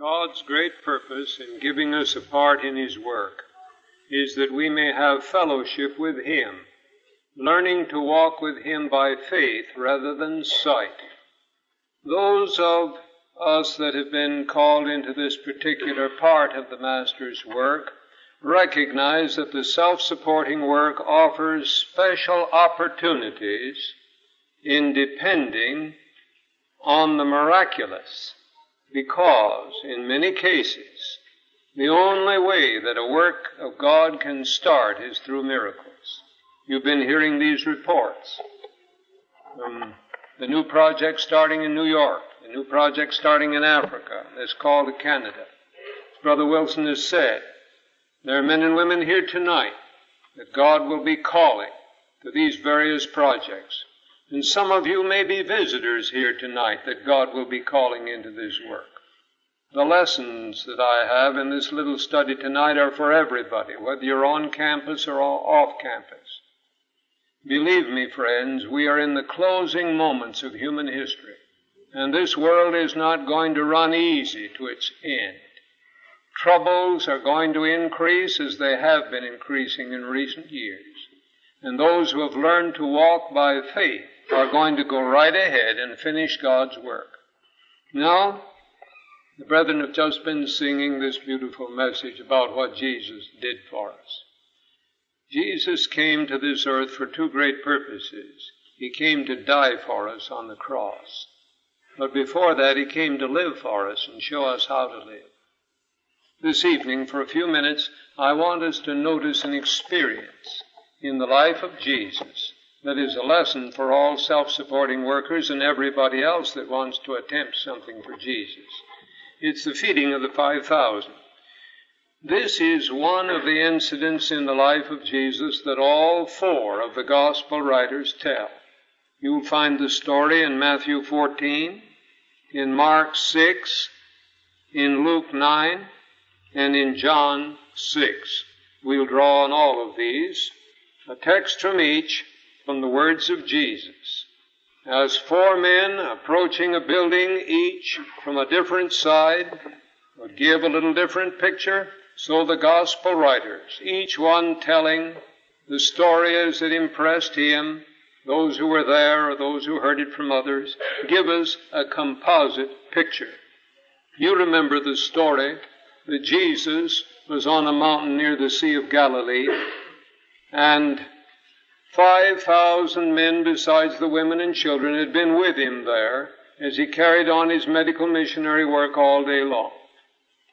God's great purpose in giving us a part in His work is that we may have fellowship with Him, learning to walk with Him by faith rather than sight. Those of us that have been called into this particular part of the Master's work recognize that the self-supporting work offers special opportunities in depending on the miraculous, because in many cases the only way that a work of God can start is through miracles. You've been hearing these reports. The new project starting in New York, the new project starting in Africa, that's called to Canada. As Brother Wilson has said, there are men and women here tonight that God will be calling to these various projects. And some of you may be visitors here tonight that God will be calling into this work. The lessons that I have in this little study tonight are for everybody, whether you're on campus or off campus. Believe me, friends, we are in the closing moments of human history, and this world is not going to run easy to its end. Troubles are going to increase as they have been increasing in recent years, and those who have learned to walk by faith are going to go right ahead and finish God's work. Now, the brethren have just been singing this beautiful message about what Jesus did for us. Jesus came to this earth for two great purposes. He came to die for us on the cross. But before that, He came to live for us and show us how to live. This evening, for a few minutes, I want us to notice an experience in the life of Jesus that is a lesson for all self-supporting workers and everybody else that wants to attempt something for Jesus. It's the feeding of the 5,000. This is one of the incidents in the life of Jesus that all four of the gospel writers tell. You'll find the story in Matthew 14, in Mark 6, in Luke 9, and in John 6. We'll draw on all of these, a text from each, from the words of Jesus. As four men approaching a building, each from a different side, would give a little different picture, so the gospel writers, each one telling the story as it impressed him, those who were there or those who heard it from others, give us a composite picture. You remember the story that Jesus was on a mountain near the Sea of Galilee, and 5,000 men besides the women and children had been with Him there as He carried on His medical missionary work all day long.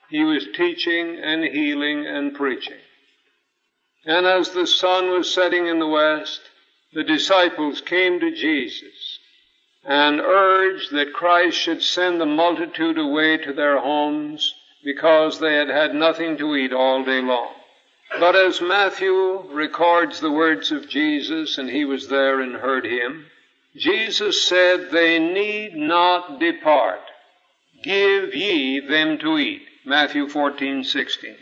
He was teaching and healing and preaching. And as the sun was setting in the west, the disciples came to Jesus and urged that Christ should send the multitude away to their homes because they had had nothing to eat all day long. But as Matthew records the words of Jesus, and he was there and heard Him, Jesus said, "They need not depart. Give ye them to eat." Matthew 14:16.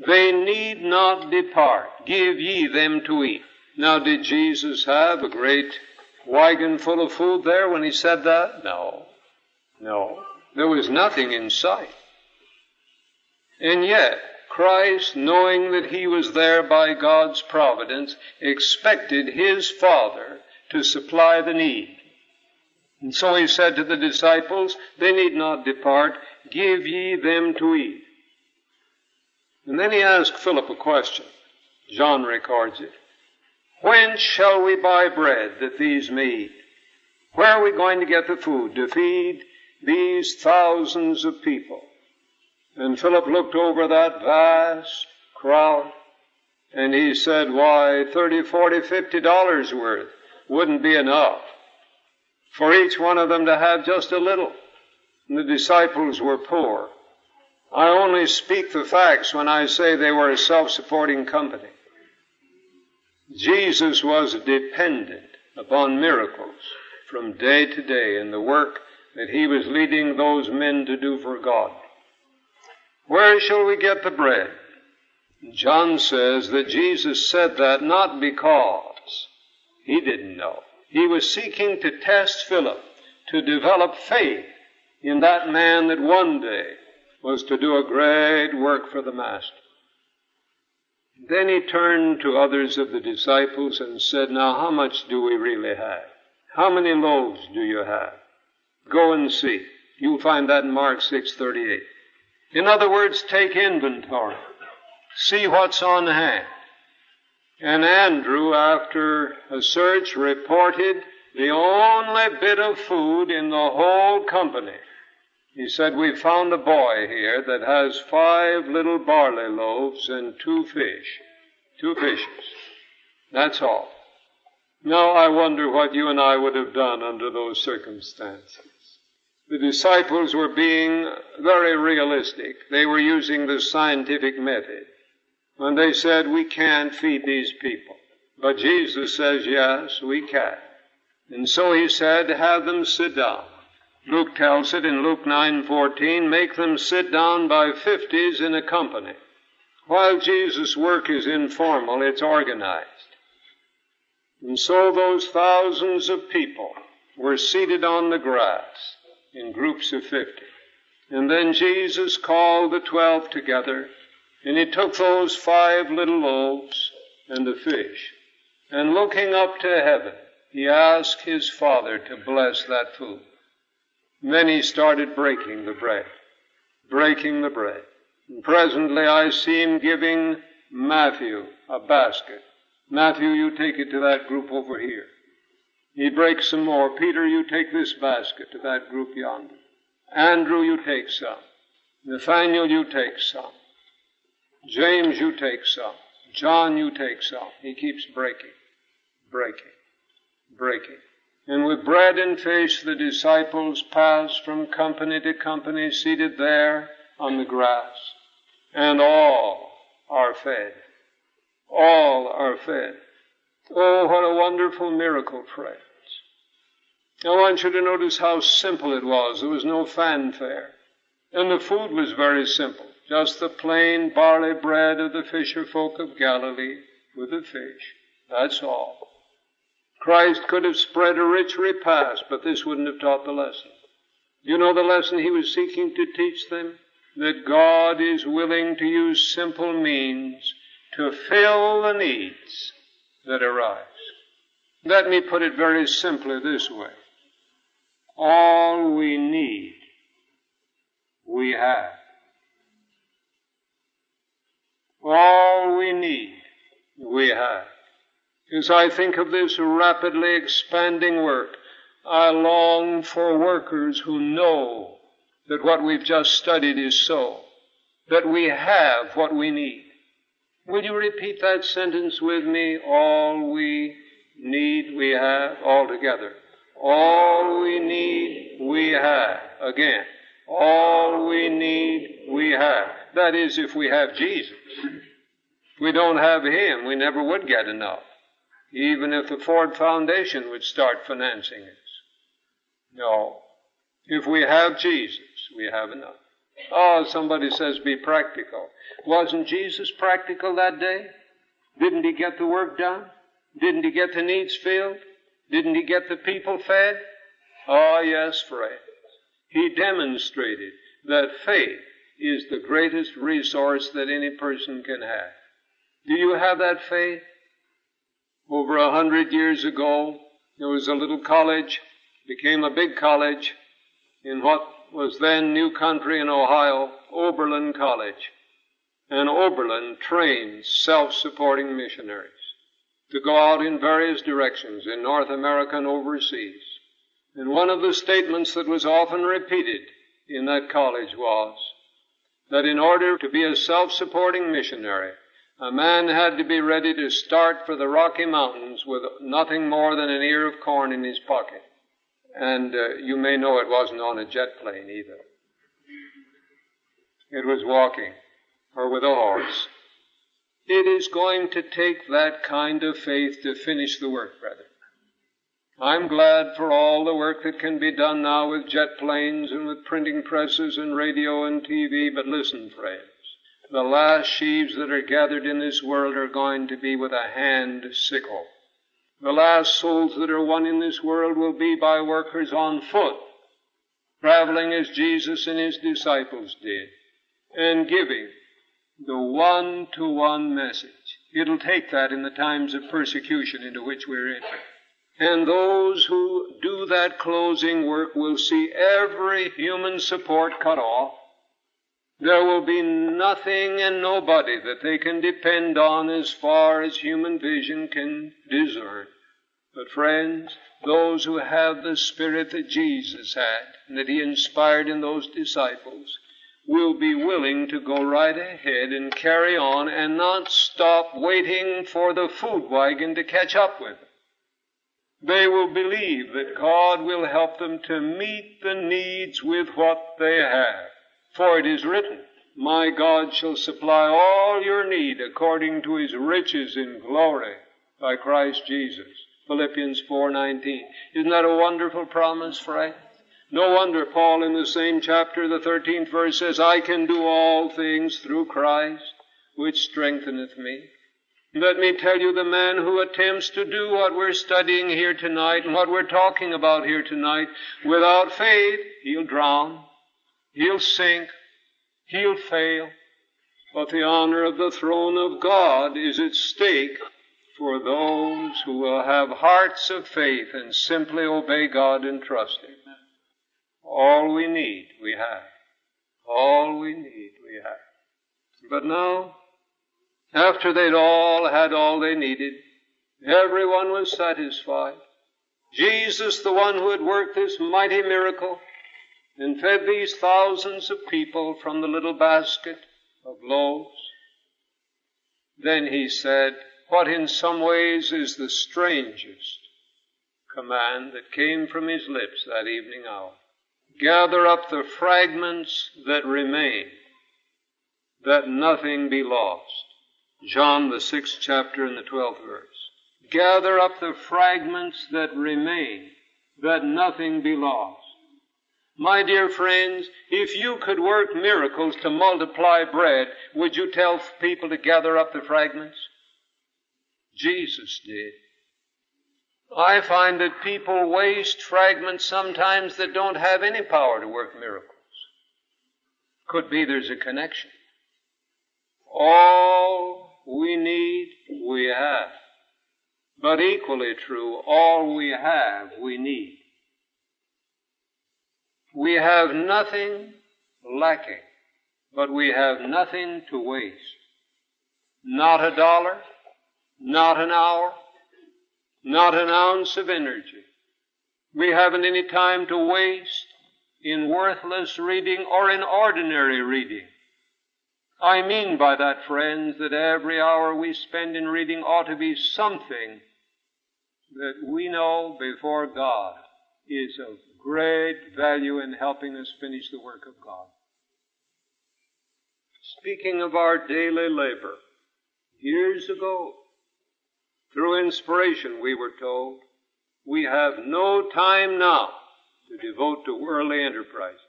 They need not depart. Give ye them to eat. Now, did Jesus have a great wagon full of food there when He said that? No. There was nothing in sight. And yet, Christ, knowing that He was there by God's providence, expected His Father to supply the need. And so He said to the disciples, "They need not depart. Give ye them to eat." And then He asked Philip a question. John records it. "Whence shall we buy bread that these may eat? Where are we going to get the food to feed these thousands of people?" And Philip looked over that vast crowd, and he said, "Why, $30, $40, $50 worth wouldn't be enough for each one of them to have just a little." And the disciples were poor. I only speak the facts when I say they were a self-supporting company. Jesus was dependent upon miracles from day to day in the work that He was leading those men to do for God. Where shall we get the bread? John says that Jesus said that not because He didn't know. He was seeking to test Philip, to develop faith in that man that one day was to do a great work for the Master. Then he turned to others of the disciples and said, now how much do we really have? How many loaves do you have? Go and see. You'll find that in Mark 6:38. In other words, take inventory. See what's on hand. And Andrew, after a search, reported the only bit of food in the whole company. He said, we found a boy here that has 5 little barley loaves and 2 fish. 2 fishes. That's all. Now I wonder what you and I would have done under those circumstances. The disciples were being very realistic. They were using the scientific method. When they said, we can't feed these people. But Jesus says, yes, we can. And so he said, have them sit down. Luke tells it in Luke 9:14, make them sit down by 50s in a company. While Jesus' work is informal, it's organized. And so those thousands of people were seated on the grass in groups of 50. And then Jesus called the 12 together, and he took those 5 little loaves and the fish, and looking up to heaven, he asked his Father to bless that food. And then he started breaking the bread. And presently I see him giving Matthew a basket. Matthew, you take it to that group over here. He breaks some more. Peter, you take this basket to that group yonder. Andrew, you take some. Nathaniel, you take some. James, you take some. John, you take some. He keeps breaking. And with bread and fish, the disciples passed from company to company, seated there on the grass. And all are fed. All are fed. Oh, what a wonderful miracle, friends. I want you to notice how simple it was. There was no fanfare. And the food was very simple. Just the plain barley bread of the fisher folk of Galilee with the fish. That's all. Christ could have spread a rich repast, but this wouldn't have taught the lesson. You know the lesson he was seeking to teach them? That God is willing to use simple means to fill the needs that arise. Let me put it very simply this way. All we need, we have. All we need, we have. As I think of this rapidly expanding work, I long for workers who know that what we've just studied is so, that we have what we need. Will you repeat that sentence with me? All we need, we have, all together. All we need, we have. Again, all we need, we have. That is, if we have Jesus. If we don't have him, we never would get enough. Even if the Ford Foundation would start financing us. No. If we have Jesus, we have enough. Oh, somebody says be practical. Wasn't Jesus practical that day? Didn't he get the work done? Didn't he get the needs filled? Didn't he get the people fed? Oh, yes, friends. He demonstrated that faith is the greatest resource that any person can have. Do you have that faith? Over 100 years ago, there was a little college, became a big college in what was then new country in Ohio, Oberlin College. And Oberlin trained self-supporting missionaries to go out in various directions in North America and overseas. And one of the statements that was often repeated in that college was that in order to be a self-supporting missionary, a man had to be ready to start for the Rocky Mountains with nothing more than an ear of corn in his pocket. And you may know it wasn't on a jet plane either. It was walking, or with a horse. It is going to take that kind of faith to finish the work, brethren. I'm glad for all the work that can be done now with jet planes and with printing presses and radio and TV, but listen, friends. The last sheaves that are gathered in this world are going to be with a hand sickle. The last souls that are won in this world will be by workers on foot, traveling as Jesus and his disciples did. and giving the one-to-one message. It'll take that in the times of persecution into which we're entering. And those who do that closing work will see every human support cut off. There will be nothing and nobody that they can depend on as far as human vision can discern. But friends, those who have the Spirit that Jesus had and that He inspired in those disciples will be willing to go right ahead and carry on and not stop waiting for the food wagon to catch up with them. They will believe that God will help them to meet the needs with what they have. For it is written, "My God shall supply all your need according to His riches in glory by Christ Jesus." Philippians 4:19. Isn't that a wonderful promise, friend? No wonder Paul in the same chapter, the 13th verse says, "I can do all things through Christ, which strengtheneth me." Let me tell you, the man who attempts to do what we're studying here tonight and what we're talking about here tonight, without faith, he'll drown, he'll sink, he'll fail. But the honor of the throne of God is at stake for those who will have hearts of faith and simply obey God and trust Him. All we need, we have. All we need, we have. But now, after they'd all had all they needed, everyone was satisfied. Jesus, the one who had worked this mighty miracle and fed these thousands of people from the little basket of loaves. Then He said, what in some ways is the strangest command that came from His lips that evening hour. Gather up the fragments that remain, that nothing be lost. John, the 6th chapter and the 12th verse. Gather up the fragments that remain, that nothing be lost. My dear friends, if you could work miracles to multiply bread, would you tell people to gather up the fragments? Jesus did. I find that people waste fragments sometimes that don't have any power to work miracles. Could be there's a connection. All we need, we have. But equally true, all we have, we need. We have nothing lacking, but we have nothing to waste. Not a dollar, not an hour, not an ounce of energy. We haven't any time to waste in worthless reading or in ordinary reading. I mean by that, friends, that every hour we spend in reading ought to be something that we know before God is of great value in helping us finish the work of God. Speaking of our daily labor, years ago, through inspiration, we were told, we have no time now to devote to worldly enterprises.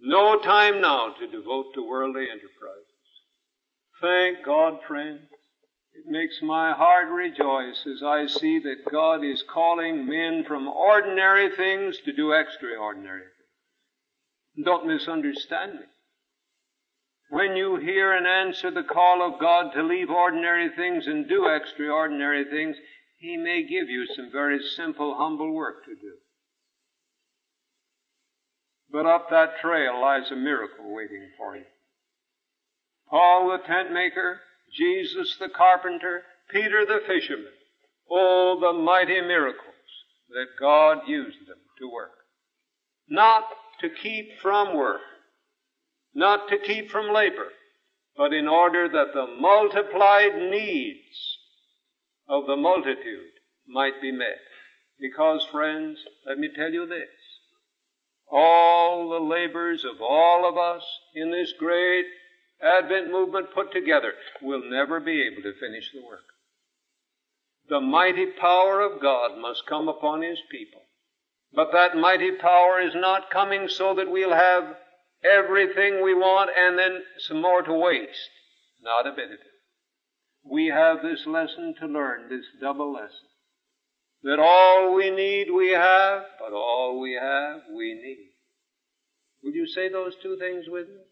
No time now to devote to worldly enterprises. Thank God, friends. It makes my heart rejoice as I see that God is calling men from ordinary things to do extraordinary things. Don't misunderstand me. When you hear and answer the call of God to leave ordinary things and do extraordinary things, He may give you some very simple, humble work to do. But up that trail lies a miracle waiting for you. Paul the tent maker, Jesus the carpenter, Peter the fisherman. Oh, the mighty miracles that God used them to work. Not to keep from work, not to keep from labor, but in order that the multiplied needs of the multitude might be met. Because, friends, let me tell you this. All the labors of all of us in this great Advent movement put together will never be able to finish the work. The mighty power of God must come upon His people. But that mighty power is not coming so that we'll have everything we want and then some more to waste. Not a bit of it. We have this lesson to learn, this double lesson. That all we need we have, but all we have we need. Will you say those two things with me?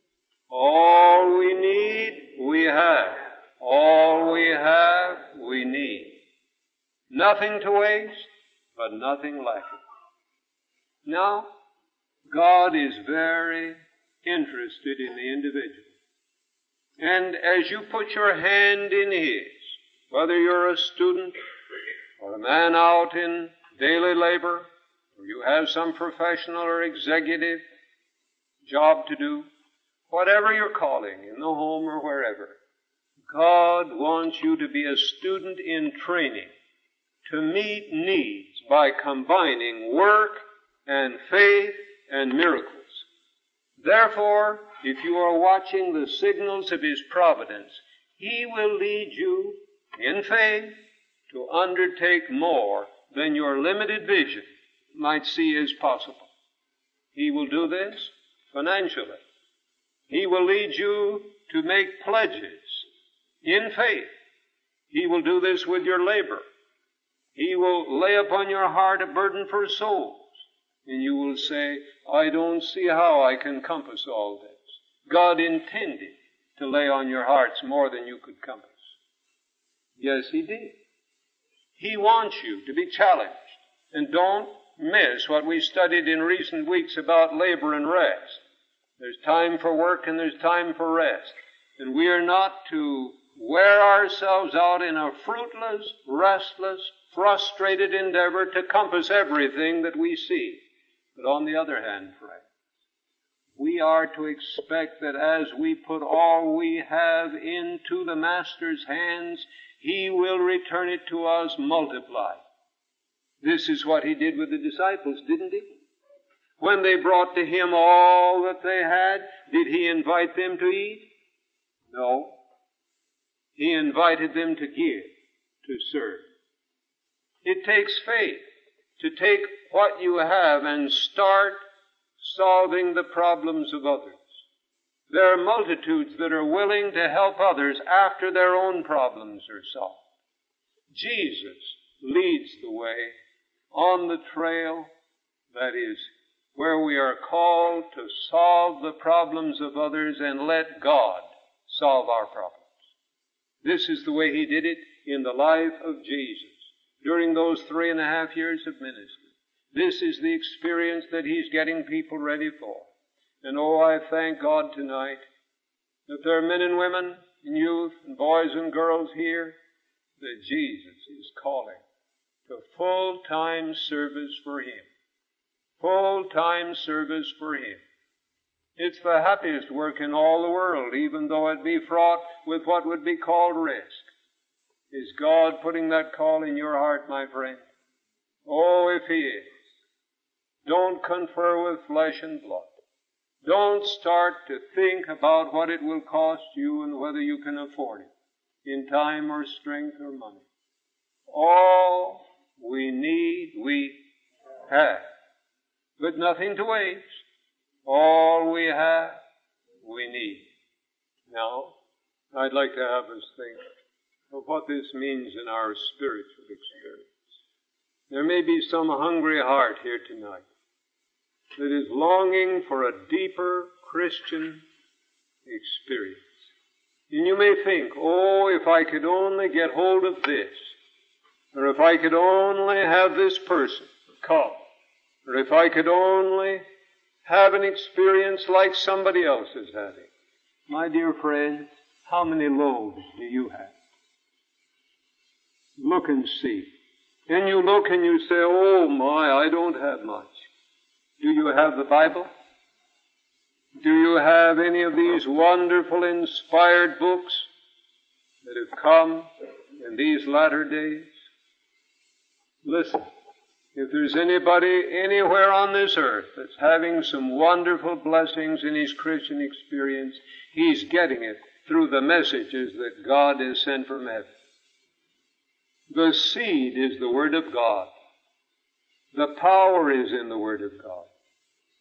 All we need, we have. All we have, we need. Nothing to waste, but nothing lacking. Now, God is very interested in the individual. And as you put your hand in His, whether you're a student or a man out in daily labor, or you have some professional or executive job to do, whatever your calling, in the home or wherever, God wants you to be a student in training to meet needs by combining work and faith and miracles. Therefore, if you are watching the signals of His providence, He will lead you in faith to undertake more than your limited vision might see as possible. He will do this financially. He will lead you to make pledges in faith. He will do this with your labor. He will lay upon your heart a burden for souls. And you will say, I don't see how I can compass all this. God intended to lay on your hearts more than you could compass. Yes, He did. He wants you to be challenged. And don't miss what we studied in recent weeks about labor and rest. There's time for work and there's time for rest. And we are not to wear ourselves out in a fruitless, restless, frustrated endeavor to compass everything that we see. But on the other hand, friends, we are to expect that as we put all we have into the Master's hands, He will return it to us multiplied. This is what He did with the disciples, didn't He? When they brought to Him all that they had, did He invite them to eat? No. He invited them to give, to serve. It takes faith to take what you have and start solving the problems of others. There are multitudes that are willing to help others after their own problems are solved. Jesus leads the way on the trail, that is, where we are called to solve the problems of others and let God solve our problems. This is the way He did it in the life of Jesus during those 3.5 years of ministry. This is the experience that He's getting people ready for. And oh, I thank God tonight that there are men and women and youth and boys and girls here that Jesus is calling to full-time service for Him. Full-time service for Him. It's the happiest work in all the world, even though it be fraught with what would be called risk. Is God putting that call in your heart, my friend? Oh, if He is, don't confer with flesh and blood. Don't start to think about what it will cost you and whether you can afford it in time or strength or money. All we need, we have, but nothing to waste. All we have, we need. Now, I'd like to have us think of what this means in our spiritual experience. There may be some hungry heart here tonight that is longing for a deeper Christian experience. And you may think, oh, if I could only get hold of this, or if I could only have this person come, or if I could only have an experience like somebody else is having. My dear friends, how many loaves do you have? Look and see. And you look and you say, oh my, I don't have much. Do you have the Bible? Do you have any of these wonderful inspired books that have come in these latter days? Listen, if there's anybody anywhere on this earth that's having some wonderful blessings in his Christian experience, he's getting it through the messages that God has sent from heaven. The seed is the Word of God. The power is in the Word of God.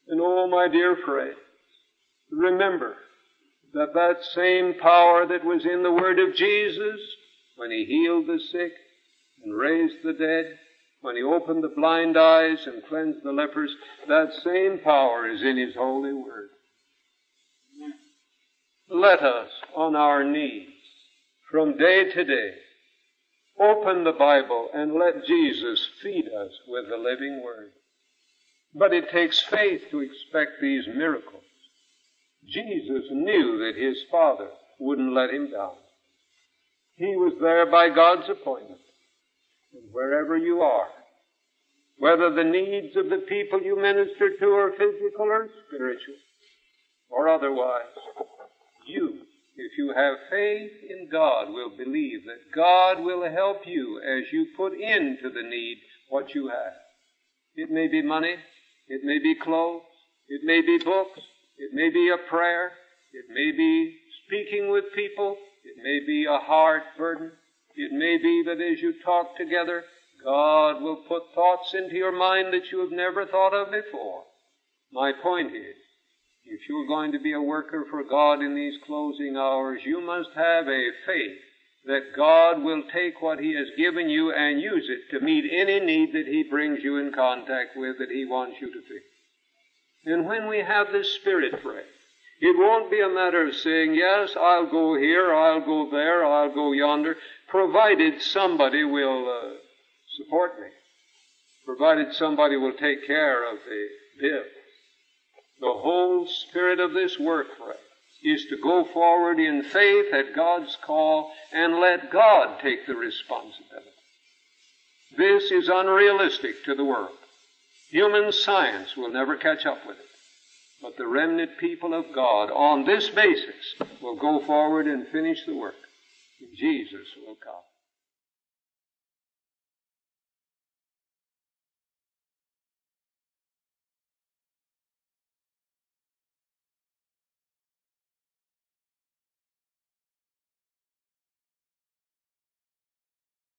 And oh, my dear friends, remember that that same power that was in the Word of Jesus when He healed the sick and raised the dead, when He opened the blind eyes and cleansed the lepers, that same power is in His holy Word. let us, on our knees, from day to day, open the Bible and let Jesus feed us with the living Word. But it takes faith to expect these miracles. Jesus knew that his Father wouldn't let him down. He was there by God's appointment. And wherever you are, whether the needs of the people you minister to are physical or spiritual, or otherwise, you, if you have faith in God, will believe that God will help you as you put into the need what you have. It may be money, it may be clothes, it may be books, it may be a prayer, it may be speaking with people, it may be a heart burden, it may be that as you talk together, God will put thoughts into your mind that you have never thought of before. My point is, if you're going to be a worker for God in these closing hours, you must have a faith that God will take what He has given you and use it to meet any need that He brings you in contact with that He wants you to fix. And when we have this Spirit pray, it won't be a matter of saying, yes, I'll go here, I'll go there, I'll go yonder, provided somebody will support me, provided somebody will take care of the bill. The whole spirit of this work, friend, is to go forward in faith at God's call and let God take the responsibility. This is unrealistic to the world. Human science will never catch up with it. But the remnant people of God, on this basis, will go forward and finish the work. Jesus will come.